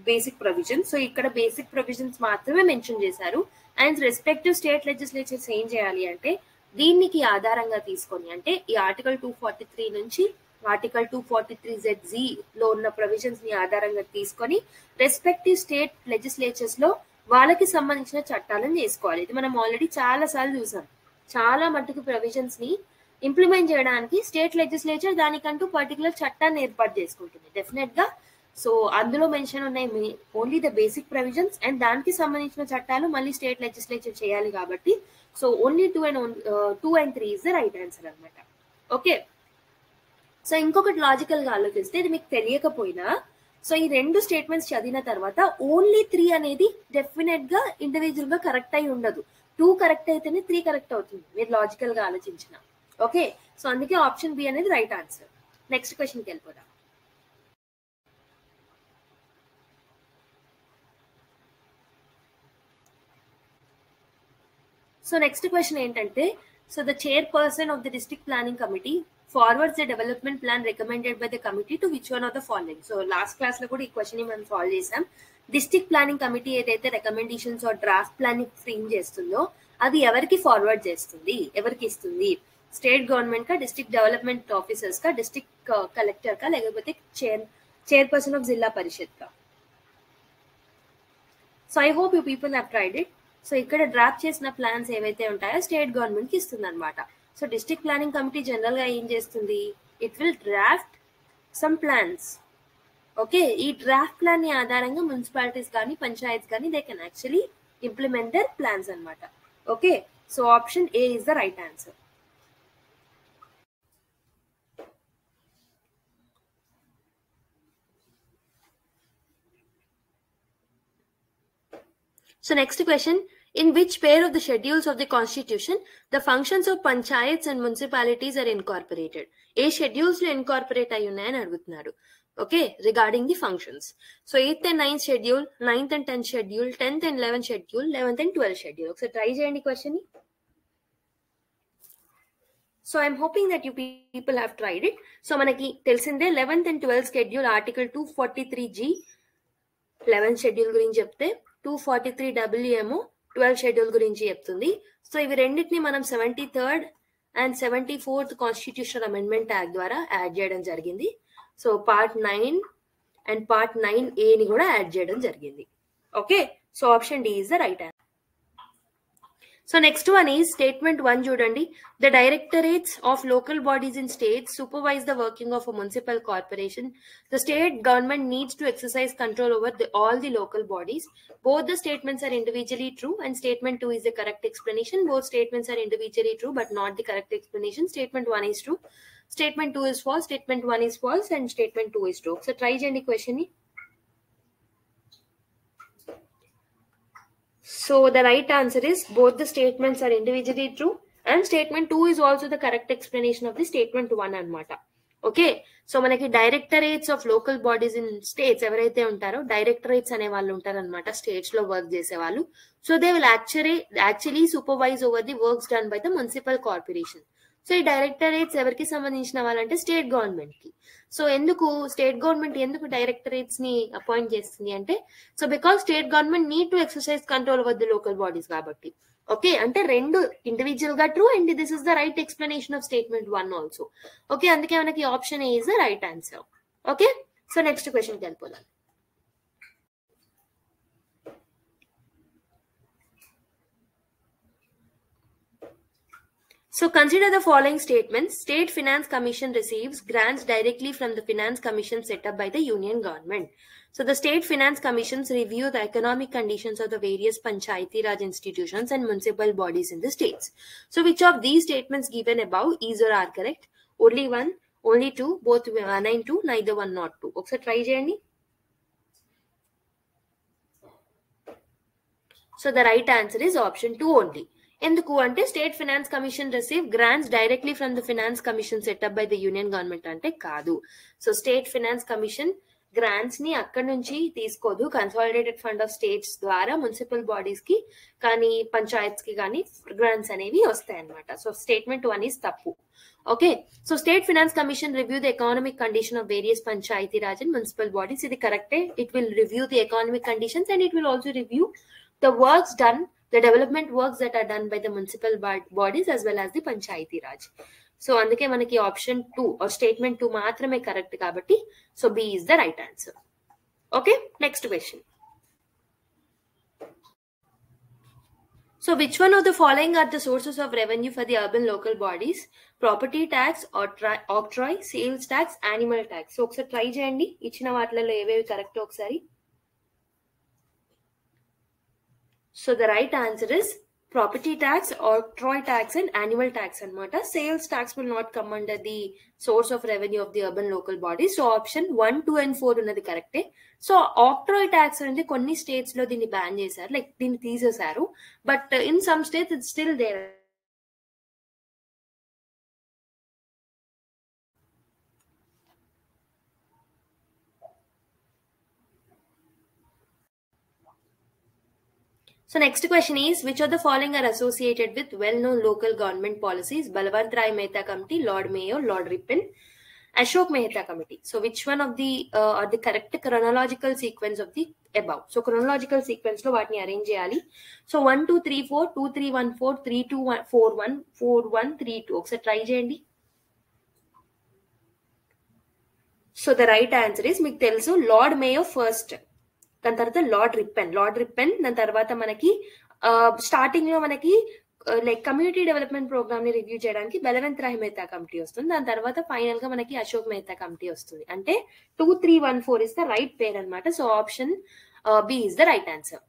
basic provision. So ఇక్కడ బేసిక్ ప్రొవిజన్స్ మాత్రమే mention చేశారు. అండ్ రెస్పెక్టివ్ స్టేట్ లెజిస్లేచర్స్ ఏం చేయాలి అంటే దీనికి ఆధారంగా తీసుకొని, అంటే ఈ ఆర్టికల్ 243 నుంచి ఆర్టికల్ 243ZZ లో ఉన్న ప్రొవిజన్స్ ని ఆధారంగా తీసుకొని రెస్పెక్టివ్ స్టేట్ లెజిస్లేచర్స్ లో వాళ్ళకి సంబంధించిన చట్టాలను చేసుకోవాలి. ఇది మనం ఆల్రెడీ చాలా సార్లు చూసాం. చాలా మట్టుకు ప్రొవిజన్స్ ని ఇంప్లిమెంట్ చేయడానికి స్టేట్ లెజిస్లేచర్ దానికంటూ పర్టికులర్ చట్టాన్ని ఏర్పాటు చేసుకుంటుంది డెఫినెట్ గా. సో అందులో మెన్షన్ ఉన్నాయి only the basic provisions and దానికి సంబంధించిన చట్టాలు మళ్ళీ స్టేట్ లెజిస్లేచర్ చేయాలి కాబట్టి so only 2 and 3 is the right answer అనమాట. ఓకే, సో ఇంకొకటి లాజికల్ గా ఆలోచిస్తే ఇది మీకు తెలియకపోయినా సో ఈ రెండు స్టేట్మెంట్స్ చదివిన తర్వాత ఓన్లీ 3 అనేది డెఫినెట్ గా ఇండివిజువల్ గా కరెక్ట్ అయి ఉండదు. 2 కరెక్ట్ అయితేనే 3 కరెక్ట్ అవుతుంది మీరు లాజికల్ గా ఆలోచించిన. ఓకే, సో అందుకే ఆప్షన్ బి అనేది రైట్ ఆన్సర్. నెక్స్ట్ క్వశ్చన్కి వెళ్ళిపోదాం. సో నెక్స్ట్ క్వశ్చన్ ఏంటంటే, so the chairperson of the district planning committee forwards the development plan recommended by the committee to which one of the following. So last class లో కూడా ఈ question ని మనం solve చేసాం. District planning committee ఏదైతే recommendations are draft plan ని frame చేస్తుందో అది ఎవరికి ఫార్వర్డ్ చేస్తుంది, ఎవరికి ఇస్తుంది? స్టేట్ గవర్నమెంట్ కా, డిస్ట్రిక్ట్ డెవలప్మెంట్ ఆఫీసర్స్ కా, డిస్ట్రిక్ట్ కలెక్టర్ కా, లేకపోతే చైర్పర్సన్ ఆఫ్ జిల్లా పరిషత్ కా? So I hope you people have tried it. So ఇక్కడ డ్రాఫ్ట్ చేసిన ప్లాన్స్ ఏవైతే ఉంటాయో స్టేట్ గవర్నమెంట్ కి ఇస్తుంది అనమాట. So district planning committee general గా ఏం చేస్తుంది? It will draft some plans. Okay, ఈ డ్రాఫ్ట్ ప్లాన్ ని ఆధారంగా మున్సిపాలిటీస్ కానీ పంచాయత్ కానీ they can actually implement their plans అనమాట. Okay, so option A is the right answer. So next question, in which pair of the schedules of the constitution the functions of panchayats and municipalities are incorporated? A schedules లో incorporate అయి ఉన్నాయని అడుగుతున్నారు. Okay, regarding the functions. So 8th and 9th schedule, 9th and 10th schedule, 10th and 11th schedule, 11th and 12th schedule. ఒకసారి try చేయండి question ని. So I'm hoping that you people have tried it. So మనకి తెలిసిందే 11th and 12th schedule article 243G 11th schedule గురించి చెప్తే 243W ఏమో 12th schedule గురించి చెప్తుంది. సో ఇవి రెండింటిని మనం 73rd and 74th constitutional amendment act ద్వారా యాడ్ చేయడం జరిగింది. So part 9 and part 9A ని కూడా యాడ్ చేయడం జరిగింది. Okay, so option D is the right answer. So next one is statement 1 చూడండి. The directorates of local bodies in states supervise the working of a municipal corporation. The state government needs to exercise control over all the local bodies. Both the statements are individually true and statement 2 is the correct explanation. Both statements are individually true but not the correct explanation. Statement 1 is true. Statement 2 is false. Statement 1 is false and statement 2 is true. So try చేయండి question ని. So the right answer is both the statements are individually true and statement 2 is also the correct explanation of the statement 1 అన్నమాట. Okay, so మనకి directorates of local bodies in states ఎవరైతే ఉంటారో directorates అనే వాళ్ళు ఉంటారు అనమాట states లో work చేసే వాళ్ళు. So they will actually supervise over the works done by the municipal corporation. So ఈ డైరెక్టరేట్స్ ఎవరికి సంబంధించిన వాళ్ళంటే స్టేట్ గవర్నమెంట్ కి. సో ఎందుకు స్టేట్ గవర్నమెంట్ ఎందుకు డైరెక్టరేట్స్ ని అపాయింట్ చేస్తుంది అంటే, so because state government need to exercise control over the local bodies కాబట్టి. ఓకే, అంటే రెండు ఇండివిజువల్ గా true and this is the right explanation of statement 1 also. Okay, అందుకే మనకి option A is the right answer. Okay, so next question కి వెళ్ళిపోదాం. So consider the following statements. State Finance Commission receives grants directly from the Finance Commission set up by the Union Government. So the State Finance Commissions review the economic conditions of the various Panchayati Raj institutions and municipal bodies in the states. So which of these statements given above is or are correct? Only one, only two, both 1 and 2, neither 1 nor 2. Okay, try cheyandi. So the right answer is option 2 only. ఎందుకు అంటే state finance commission receive grants directly from the finance commission set up by the union government అంటే కాదు. So state finance commission grants ని అక్కడి నుంచి తీసుకోదు, consolidated fund of states ద్వారా municipal bodies కి కానీ పంచాయత్స్ కి కానీ గ్రాంట్స్ అనేవి వస్తాయి అన్నమాట. సో స్టేట్మెంట్ 1 ఈస్ తప్పు. Okay, so state finance commission review the economic condition of various panchayati raj and municipal bodies. ఇది కరెక్టే. It will review the economic conditions and it will also review the works done, the development works that are done by the municipal bodies as well as the Panchayati Raj. So అందుకే మనకి option 2 or statement 2 మాత్రమే correct కాబట్టి so B is the right answer. Okay, next question. So which one of the following are the sources of revenue for the urban local bodies? Property tax, octroi, sales tax, animal tax. So ఒకసారి try చేయండి, ఇచ్చిన వాటిలలో ఏవేవి correct ఒకసారి. So the right answer is property tax, octroi tax and annual tax anamata. Sales tax will not come under the source of revenue of the urban local bodies. So option 1, 2 and 4 ఉన్నది కరెక్టే. So octroi tax అనేది కొన్ని states లో దీన్ని ban చేశారు, like దీన్ని తీసేశారు, but in some states it's still there. So next question is, which of the following are associated with well-known local government policies? Balwant Rai Mehta Committee, Lord Mayo, Lord Ripon, Ashok Mehta Committee. So which one of the are the correct chronological sequence of the above? So chronological sequence lo vaatni arrange cheyali. So 1 2 3 4 2 3 1 4 3 2 4 1 4 1 3 2. ఒకసారి try చేయండి. So the right answer is, మీకు తెలుసు lord Mayo first, దాని తర్వాత lord రిపెన్, దాని తర్వాత మనకి starting లో మనకి లైక్ కమ్యూనిటీ డెవలప్మెంట్ ప్రోగ్రామ్ ని రివ్యూ చేయడానికి బలవంత్ రాయ్ మెహతా కమిటీ వస్తుంది, దాని తర్వాత ఫైనల్ గా మనకి అశోక్ మెహతా కమిటీ వస్తుంది. అంటే 2 3 1 4 ఇస్ ద రైట్ పేర్ అనమాట. So option B is the right answer.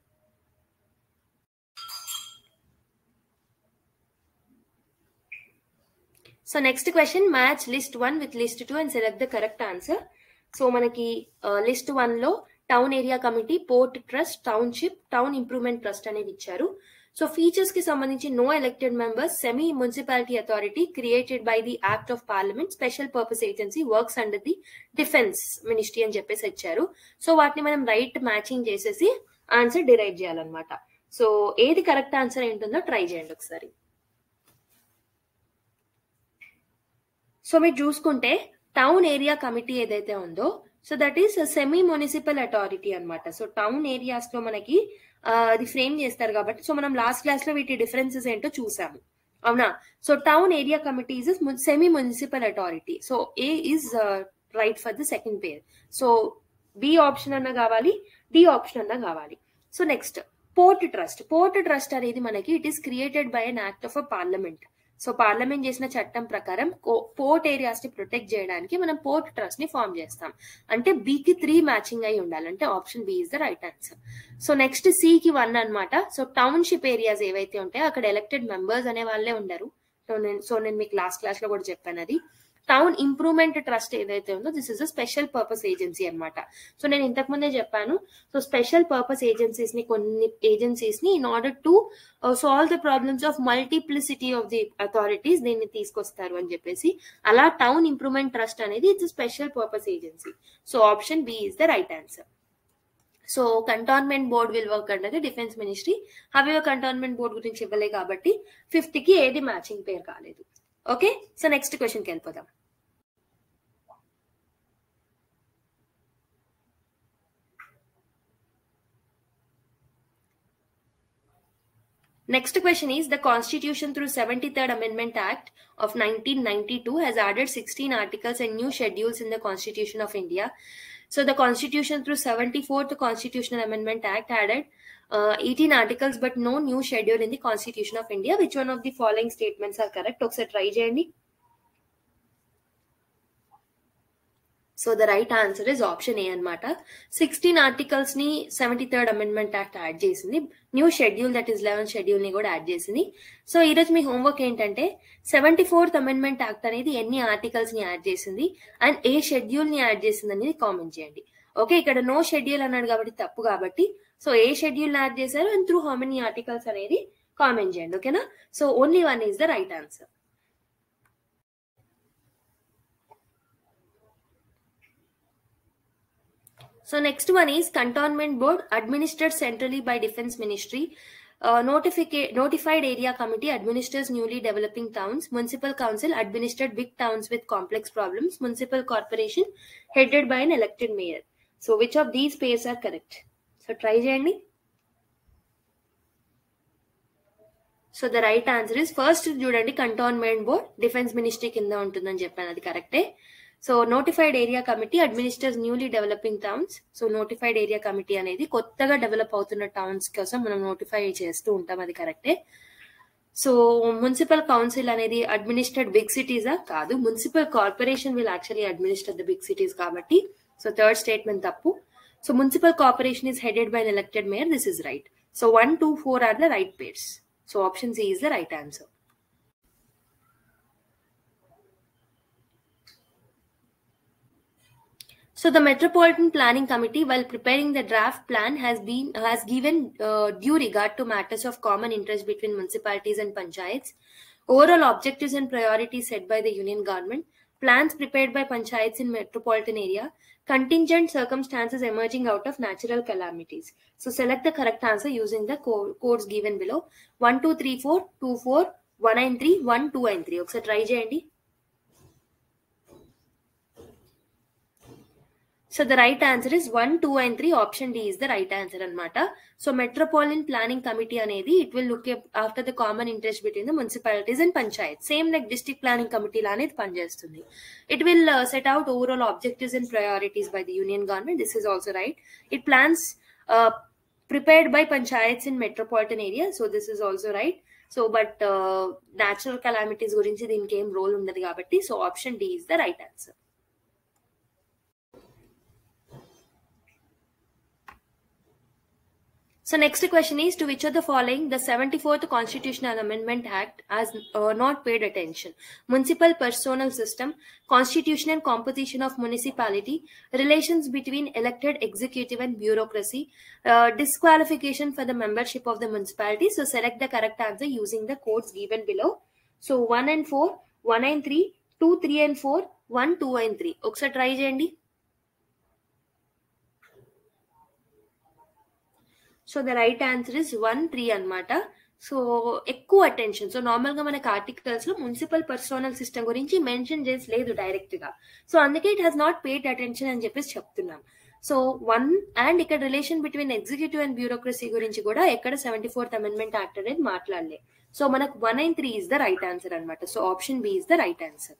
So next question, match list 1 with list 2 and select the correct answer. So మనకి లిస్ట్ 1 లో town area committee, port trust, township, town improvement trust అనేది ఇచ్చారు. So features కి సంబంధించి no elected members, semi municipality authority created by the act of parliament, special purpose agency, works under the defence ministry అని చెప్పేసి ఇచ్చారు. సో వాటిని మనం రైట్ మ్యాచింగ్ చేసేసి ఆన్సర్ డిరైవ్ చేయాలన్నమాట. సో ఏది కరెక్ట్ ఆన్సర్ ఏంటుందో ట్రై చేయండి ఒకసారి. సో మీరు చూసుకుంటే టౌన్ ఏరియా కమిటీ ఏదైతే ఉందో, so that is semi municipal authority అనమాట. సో టౌన్ ఏరియాస్ లో మనకి అది ఫ్రేమ్ చేస్తారు కాబట్టి, సో మనం లాస్ట్ క్లాస్ లో వీటి డిఫరెన్సెస్ ఏంటో చూసాము, అవునా. So town area committee is semi municipal authority. So A is right for the second pair. So B option అన్నా కావాలి, డి ఆప్షన్ అన్నా కావాలి. సో నెక్స్ట్ పోర్ట్ ట్రస్ట్ అనేది మనకి it is created by an act of a parliament. So parliament చేసిన చట్టం ప్రకారం port areas ని ప్రొటెక్ట్ చేయడానికి మనం పోర్ట్ ట్రస్ట్ ని ఫామ్ చేస్తాం. అంటే బికి 3 మ్యాచింగ్ అయి ఉండాలంటే option B is the right answer. So next సికి 1 అనమాట. సో టౌన్షిప్ ఏరియాస్ ఏవైతే ఉంటాయో అక్కడ ఎలక్టెడ్ మెంబర్స్ అనే వాళ్ళే ఉండరు. సో నేను మీకు లాస్ట్ క్లాస్ లో కూడా చెప్పాను అది. టౌన్ ఇంప్రూవ్మెంట్ ట్రస్ట్ ఏదైతే ఉందో this is a special purpose agency అనమాట. సో నేను ఇంతకు ముందే చెప్పాను, సో స్పెషల్ పర్పస్ ఏజెన్సీస్ ని కొన్ని ఏజెన్సీస్ ని in order to solve the problems of multiplicity of the authorities దీన్ని తీసుకొస్తారు అని చెప్పేసి. అలా టౌన్ ఇంప్రూవ్మెంట్ ట్రస్ట్ అనేది it's special purpose agency. So option B is the right answer. So cantonment board will work under the defence ministry. అవి cantonment board గురించి ఇవ్వలే కాబట్టి 5th కి ఏది మ్యాచింగ్ పేరు కాలేదు. ఓకే, సో నెక్స్ట్ క్వశ్చన్కి వెళ్ళిపోదాం. Next question is, the Constitution through 73rd Amendment Act of 1992 has added 16 articles and new schedules in the Constitution of India. So the Constitution through 74th Constitutional Amendment Act added 18 articles but no new schedule in the Constitution of India. Which one of the following statements are correct? ఒకసారి try చేయండి. So the right answer is option ఏ అనమాట. 16 articles ని 73rd amendment act add చేసింది. New schedule that is 11th schedule ని కూడా add చేసింది. So ఈరోజు మీ homework ఏంటంటే 74th అమెండ్మెంట్ యాక్ట్ అనేది ఎన్ని ఆర్టికల్స్ ని యాడ్ చేసింది అండ్ ఏ షెడ్యూల్ ని యాడ్ చేసింది అనేది కామెంట్ చేయండి. ఓకే, ఇక్కడ నో షెడ్యూల్ అన్నాడు కాబట్టి తప్పు, కాబట్టి సో ఏ షెడ్యూల్ యాడ్ చేశారు and through how many articles అనేది కామెంట్ చేయండి. ఓకేనా, so only one is the right answer. So next one is, Cantonment Board administered centrally by Defence Ministry. Notified Area Committee administers newly developing towns. Municipal Council administered big towns with complex problems. Municipal Corporation headed by an elected mayor. So which of these pairs are correct? So try cheyandi. So the right answer is first చూడండి, Cantonment Board Defence Ministry కింద ఉంటుందని చెప్పాను, అది కరెక్టే. So notified area committee administers newly developing towns. So notified area committee అనేది కొత్తగా develop అవుతున్న towns కోసం మనం నోటిఫై చేస్తూ ఉంటాం, అది కరెక్టే. సో మున్సిపల్ కౌన్సిల్ అనేది అడ్మినిస్టర్డ్ బిగ్ సిటీసా? కాదు, municipal corporation will actually administer the big cities కాబట్టి సో థర్డ్ స్టేట్మెంట్ తప్పు. So municipal corporation is headed by an elected mayor. This is right. So 1, 2, 4 are the right pairs. So option C is the right answer. So the Metropolitan Planning Committee, while preparing the draft plan, has given due regard to matters of common interest between municipalities and panchayats. Overall objectives and priorities set by the union government. Plans prepared by panchayats in metropolitan area. Contingent circumstances emerging out of natural calamities. So select the correct answer using the codes given below. 1, 2, 3, 4, 2, 4, 1 and 3, 1, 2 and 3. ఒకసారి try చేయండి. So the right answer is 1, 2 and 3. Option D is the right answer anamata. So Metropolitan Planning Committee anedi, it will look after the common interest between the municipalities and panchayats. Same like District Planning Committee la anedi panchestundi. It will set out overall objectives and priorities by the union government. This is also right. It plans prepared by panchayats in metropolitan area. So this is also right. So but natural calamities gurinchi deeniki em role undadu kabatti so option D is the right answer. So next question is, to which of the following the 74th Constitutional Amendment Act has not paid attention? Municipal personal system, constitution and composition of municipality, relations between elected executive and bureaucracy, disqualification for the membership of the municipality. So select the correct answer using the codes given below. So 1 and 4, 1 and 3, 2, 3 and 4, 1, 2 and 3. ఒకసారి try చేయండి. So the right answer is 1, 3 అనమాట. So ఎక్కువ attention. So normal గా మనకి articles లో municipal personnel system గురించి mention చేసి లేదు డైరెక్ట్ గా. సో అందుకే it has not paid attention అని చెప్పేసి చెప్తున్నాం. సో 1 అండ్ ఇక్కడ relation between executive and bureaucracy గురించి కూడా ఎక్కడ 74th అమెండ్మెంట్ యాక్ట్ అనేది మాట్లాడలే. సో మనకు 1 and 3 is the right answer అనమాట. So option B is the right answer.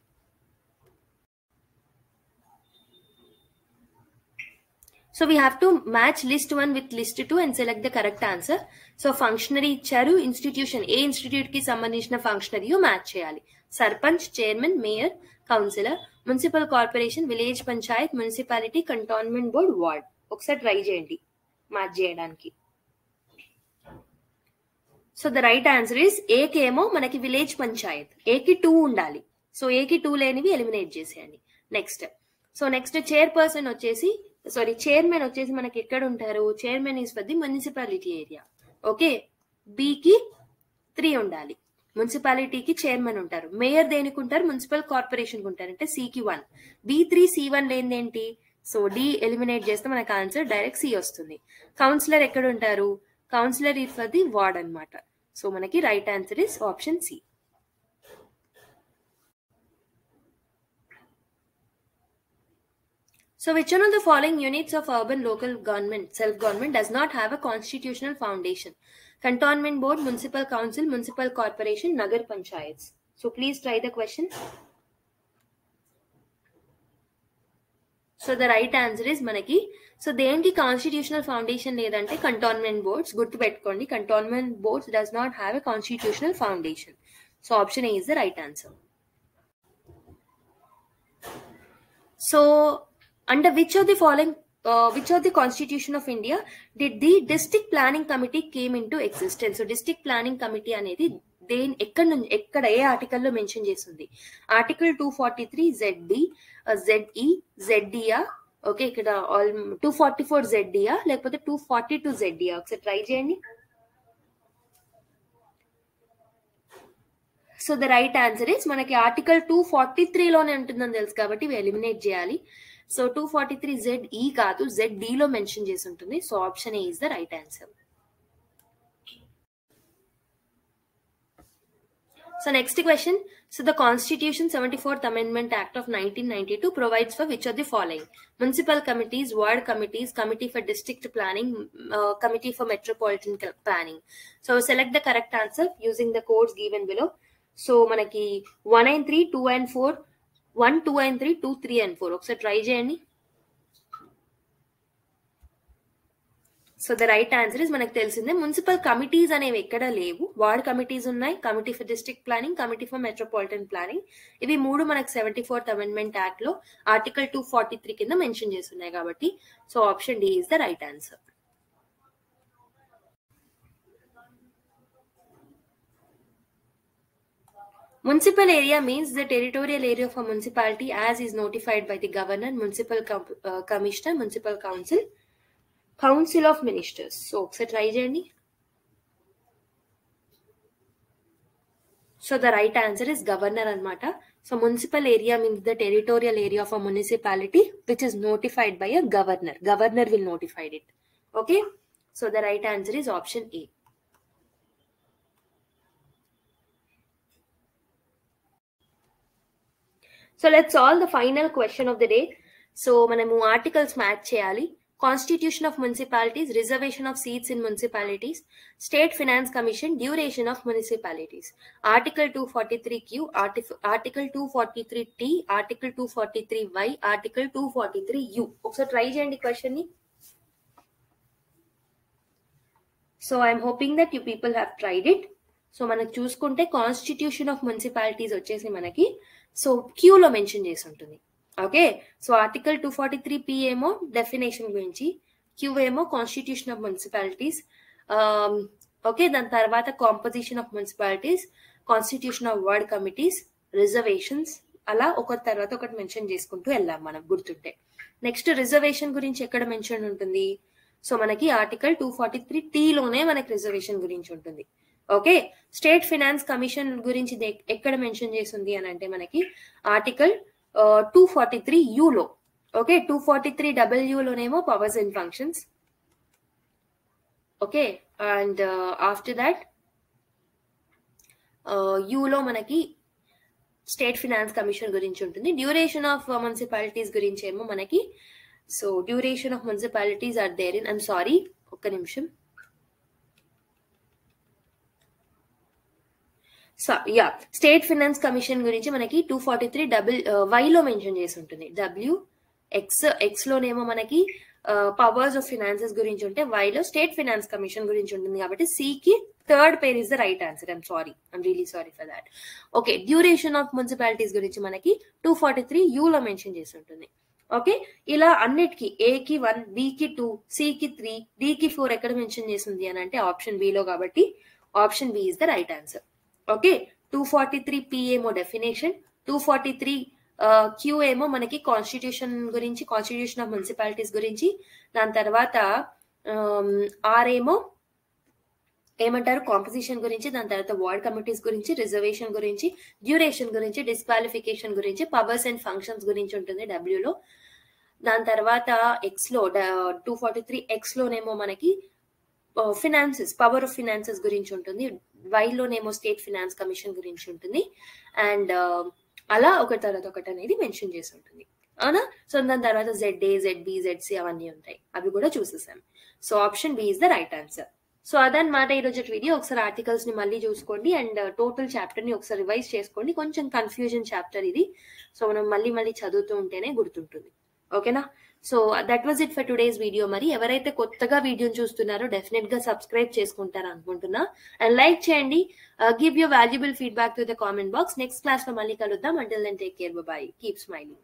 So we have to match list 1 with list 2 and select the correct answer. So functionary ఇచ్చారు, institution ఏ institute కి సంబంధించిన functionary match చేయాలి. Sarpanch, chairman, mayor, councillor, municipal corporation, village panchayat, municipality, cantonment board, ward. ఒకసారి try చేయండి మ్యాచ్ చేయడానికి. So the right answer is ఏకి ఏమో మనకి విలేజ్ పంచాయత్, ఏకి 2 ఉండాలి. సో ఏకి 2 లేనివి ఎలిమినేట్ చేసేయండి. నెక్స్ట్ చైర్పర్సన్ వచ్చేసి చైర్మన్ వచ్చేసి మనకి ఎక్కడ ఉంటారు? Chairman is for the municipality area. Okay, బికి 3 ఉండాలి. మున్సిపాలిటీకి చైర్మన్ ఉంటారు. మేయర్ దేనికి ఉంటారు? మున్సిపల్ కార్పొరేషన్ ఉంటారు, అంటే సికి 1. B3 C1 లేనిదేంటి? So D eliminate చేస్తే మనకు ఆన్సర్ డైరెక్ట్ సి వస్తుంది. కౌన్సిలర్ ఎక్కడ ఉంటారు? Councillor is for the ward అనమాట. సో మనకి right answer is option C. So which one of the following units of urban local government, self-government does not have a constitutional foundation? Cantonment board, municipal council, municipal corporation, nagar panchayats. So please try the question. So the right answer is manaki. So దేనికి constitutional foundation లేదంటే cantonment boards. గుర్తుపెట్టుకోండి, cantonment boards does not have a constitutional foundation. So option A is the right answer. So under which of the following which of the Constitution of India did the District Planning Committee came into existence? So District Planning Committee అనేది దేని ఎక్కడ ఏ ఆర్టికల్లో mention చేస్తుంది? Article 243 ZD ZE ZDA. Okay, ఇక్కడ 244 ZDA లేకపోతే 242 ZDA. ఒకసారి try చేయండి. So the right answer is మనకి ఆర్టికల్ 243లోనే ఉంటుందని తెలుసు కాబట్టి ఇవి ఎలిమినేట్ చేయాలి. సో 243 ZE కాదు, ZD లో మెన్షన్ చేసి ఉంటుంది. So option A is the right answer. So next question. So the Constitution 74th Amendment Act of 1992 provides for which of the following? Municipal committees, ward committees, committee for district planning, committee for metropolitan planning. So select the correct answer using the codes given below. So manaki 1 and 3, 2 and 4, 1, 2 and 3, 2, 3 and 4. ఒకసారి try చేయండి. So the right answer is మనకు తెలిసిందే municipal committees అనేవి ఎక్కడ లేవు. Ward committees ఉన్నాయి, committee for district planning, committee for metropolitan planning. ఇవి మూడు మనకు 74th అమెండ్మెంట్ యాక్ట్ లో ఆర్టికల్ 243 కింద మెన్షన్ చేస్తున్నాయి కాబట్టి so option D is the right answer. Municipal area means the territorial area of a municipality as is notified by the governor, municipal commissioner, municipal council, council of ministers. So ఒకసారి try చేయండి. So the right answer is governor అనమాట. So municipal area means the territorial area of a municipality which is notified by a governor. Governor will notified it. Okay, so the right answer is option A. So let's solve the final question of the day. So మనము articles match చేయాలి. Constitution of Municipalities, Reservation of Seats in Municipalities, State Finance Commission, Duration of Municipalities. Article 243Q, Article 243T, Article 243Y, Article 243U. ఒకసారి try చేయండి question ని. So I'm hoping that you people have tried it. So మనకు చూసుకుంటే constitution of municipalities వచ్చేసి మనకి so Q లో mention చేసి ఉంటుంది. ఓకే, సో ఆర్టికల్ 243P ఏమో డెఫినేషన్ గురించి, క్యూ ఏమో కాన్స్టిట్యూషన్ ఆఫ్ మున్సిపాలిటీస్. ఓకే, దాని తర్వాత composition of municipalities, constitution of ward committees, reservations, అలా ఒకటి తర్వాత ఒకటి మెన్షన్ చేసుకుంటూ వెళ్ళాం మనం గుర్తుంటే. నెక్స్ట్ రిజర్వేషన్ గురించి ఎక్కడ మెన్షన్ ఉంటుంది? సో మనకి ఆర్టికల్ 243T లోనే మనకి రిజర్వేషన్ గురించి ఉంటుంది. ఓకే, స్టేట్ ఫినాన్స్ కమిషన్ గురించి ఎక్కడ మెన్షన్ చేస్తుంది అని అంటే మనకి ఆర్టికల్ 243U లో. ఓకే, 243W లోనేమో powers and functions. Okay, and after that యూలో మనకి స్టేట్ ఫినాన్స్ కమిషన్ గురించి ఉంటుంది. డ్యూరేషన్ ఆఫ్ మున్సిపాలిటీస్ గురించి ఏమో మనకి so duration of municipalities are there in, I'm sorry ఒక్క నిమిషం. So yeah, state finance commission గురించి మనకి 243Y లో మెన్షన్ చేసి ఉంటుంది. WX లోనేమో మనకి పవర్స్ ఆఫ్ ఫినాన్సెస్ గురించి ఉంటే Y లో స్టేట్ ఫినాన్స్ కమిషన్ గురించి ఉంటుంది. కాబట్టి C కి third pair is the right answer. I'm really sorry for that. Okay, duration of municipalities గురించి మనకి 243U లో మెన్షన్ చేసి ఉంటుంది. ఓకే, ఇలా అన్నిటికీ A కి 1, B కి 2, C కి 3, D కి 4 ఎక్కడ మెన్షన్ చేసింది అని అంటే ఆప్షన్ B లో. కాబట్టి option B is the right answer. Okay, 243P ఏమో డెఫినేషన్, 243Q ఏమో మనకి కాన్స్టిట్యూషన్ గురించి, కాన్స్టిట్యూషన్ ఆఫ్ మున్సిపాలిటీస్ గురించి. దాని తర్వాత R ఏమో ఏమంటారు కాంపోజిషన్ గురించి. దాని తర్వాత వార్డ్ కమిటీస్ గురించి, రిజర్వేషన్ గురించి, డ్యూరేషన్ గురించి, డిస్క్వాలిఫికేషన్ గురించి, పవర్స్ అండ్ ఫంక్షన్స్ గురించి ఉంటుంది W లో. దాని తర్వాత X లో 243X లోనేమో మనకి ఫినాన్సెస్, పవర్ ఆఫ్ ఫినాన్సెస్ గురించి ఉంటుంది. Y లోనేమో స్టేట్ ఫినాన్స్ కమిషన్ గురించి ఉంటుంది. అండ్ అలా ఒకటి తర్వాత ఒకటి అనేది మెన్షన్ చేసి ఉంటుంది. అవునా? సో దాని తర్వాత ZA, ZB, ZC అవన్నీ ఉంటాయి, అవి కూడా చూసేసాం. So option B is the right answer. So అదనమాట ఈరోజు వీడియో. ఒకసారి ఆర్టికల్స్ ని మళ్ళీ చూసుకోండి అండ్ టోటల్ చాప్టర్ ని ఒకసారి రివైజ్ చేసుకోండి. కొంచెం కన్ఫ్యూజన్ చాప్టర్ ఇది, సో మనం మళ్ళీ చదువుతూ ఉంటేనే గుర్తుంటుంది. ఓకేనా? So that was it for today's video. మరి ఎవరైతే కొత్తగా వీడియోని చూస్తున్నారో డెఫినెట్ గా సబ్స్క్రైబ్ చేసుకుంటారు అనుకుంటున్నా అండ్ లైక్ చేయండి. Give your valuable feedback to the comment box. Next class లో మళ్ళీ కలుద్దాం. Until then take care, bye, keep smiling.